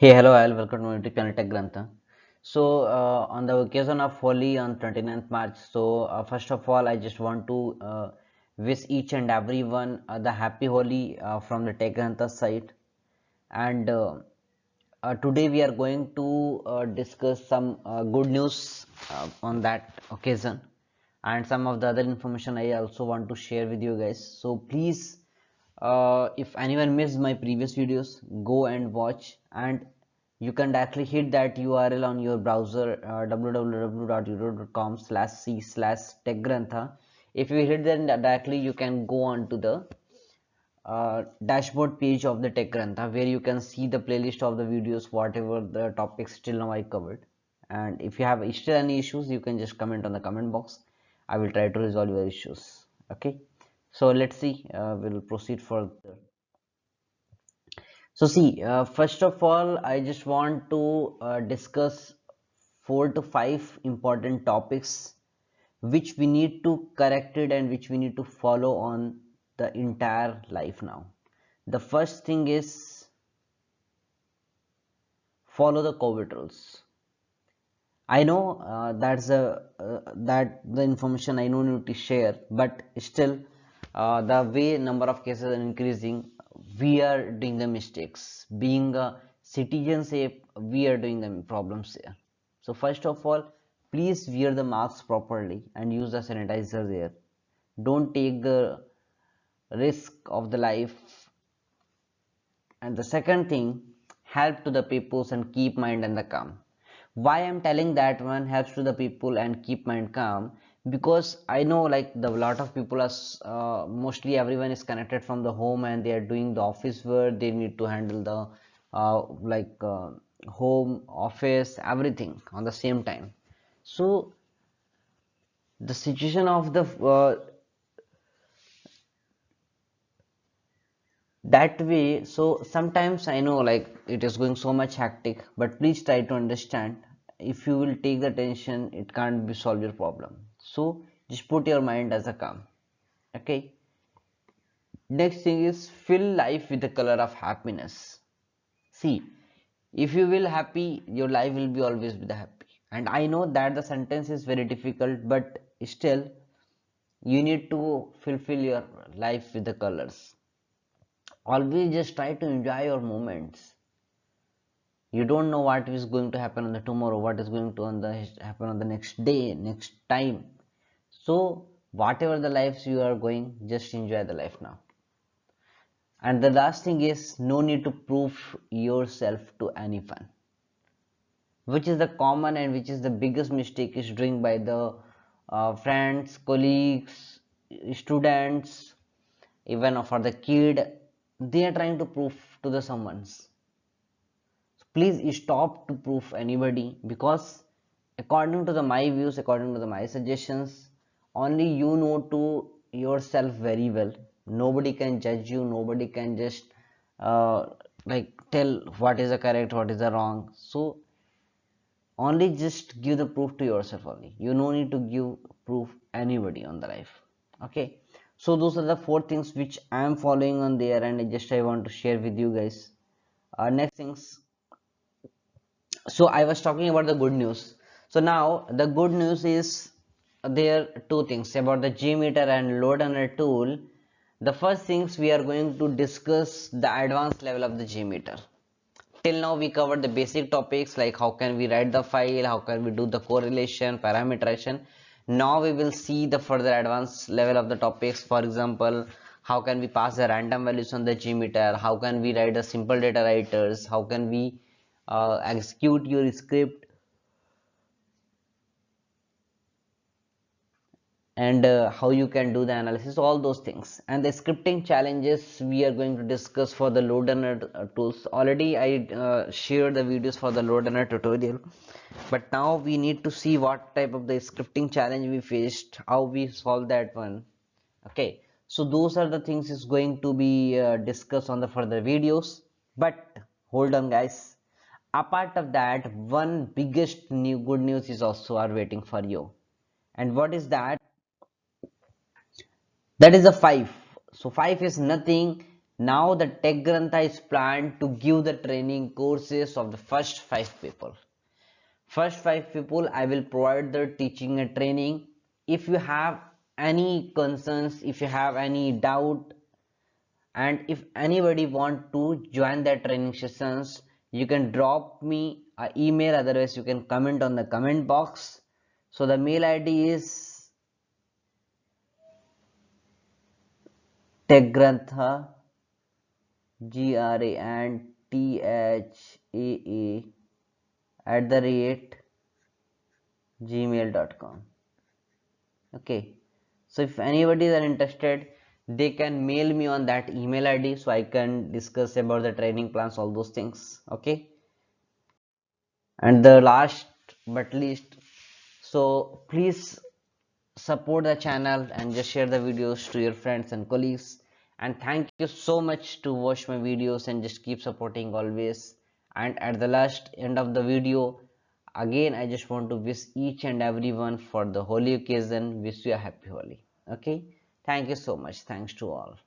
Hey, hello, all. Welcome to my YouTube channel TechGrantha. On the occasion of Holi on 29th March, first of all, I just want to wish each and everyone the happy Holi from the TechGrantha side. And Today we are going to discuss some good news on that occasion, and some of the other information I also want to share with you guys. So please, if anyone missed my previous videos, go and watch, and you can directly hit that URL on your browser, www.youtube.com/c/techgrantha. If you hit that directly, you can go on to the dashboard page of the TechGrantha, where you can see the playlist of the videos, whatever the topics till now I covered. And if you have still any issues, you can just comment on the comment box. I will try to resolve your issues. Okay. So let's see. We'll proceed further. First of all, I just want to discuss 4 to 5 important topics which we need to correct it and which we need to follow on the entire life now. The first thing is follow the COVID rules. I know that the information I know need to share, but still, the way number of cases are increasing, we are doing the mistakes. Being a citizenship, we are doing the problems here. So first of all, please wear the masks properly and use the sanitizer there. Don't take the risk of the life. And the second thing, help to the peoples and keep mind and the calm. Why I'm telling that one helps to the people and keep mind calm? Because I know like the lot of people are mostly everyone is connected from the home and they are doing the office work. They need to handle the like home, office, everything on the same time. So the situation of the that way, so sometimes I know like it is going so much hectic, but please try to understand, if you will take the tension, it can't be solve your problem. So just put your mind as a calm. Okay. Next thing is fill life with the color of happiness. See, if you will happy, your life will be always be the happy. And I know that the sentence is very difficult, but still you need to fulfill your life with the colors. Always just try to enjoy your moments. You don't know what is going to happen on the tomorrow, what is going to happen on the next day, next time. So whatever the lives you are going, just enjoy the life now. And the last thing is, no need to prove yourself to anyone, which is the common and which is the biggest mistake is doing by the friends, colleagues, students, even for the kid. They are trying to prove to the someone's. Please stop to prove anybody, because according to the my views, according to the my suggestions, only you know to yourself very well. Nobody can judge you, nobody can just uh, like tell what is the correct, what is the wrong. So only just give the proof to yourself only. You no need to give proof anybody on the life. Okay. So those are the 4 things which I am following on there, and I want to share with you guys. Next things, so I was talking about the good news. So now the good news is, there are 2 things about the Geometer and load runner tool. The first things, we are going to discuss the advanced level of the Geometer. Till now we covered the basic topics like how can we write the file, how can we do the correlation, parameterization. Now we will see the further advanced level of the topics. For example, how can we pass the random values on the Geometer, how can we write the simple data writers, how can we execute your script, and how you can do the analysis, all those things. And the scripting challenges we are going to discuss for the load runner tools. Already I shared the videos for the load runner tutorial, but now we need to see what type of the scripting challenge we faced, how we solve that one. Okay. So those are the things is going to be discussed on the further videos. But hold on guys, apart of that, one biggest new good news is also are waiting for you. And what is that? That is a 5. So 5 is nothing. Now the TechGrantha is planned to give the training courses of the first 5 people. First 5 people I will provide the teaching and training. If you have any concerns, if you have any doubt, and if anybody want to join their training sessions, you can drop me an email, otherwise you can comment on the comment box. So the mail ID is TechGrantha, GRANTHAA @gmail.com. Okay, so if anybody is interested, they can mail me on that email ID, so I can discuss about the training plans, all those things. Okay, and the last but least, so please support the channel and just share the videos to your friends and colleagues, and thank you so much to watch my videos and just keep supporting always. And at the last end of the video, again I just want to wish each and everyone for the holy occasion, wish you a happy Holi. Okay, thank you so much, thanks to all.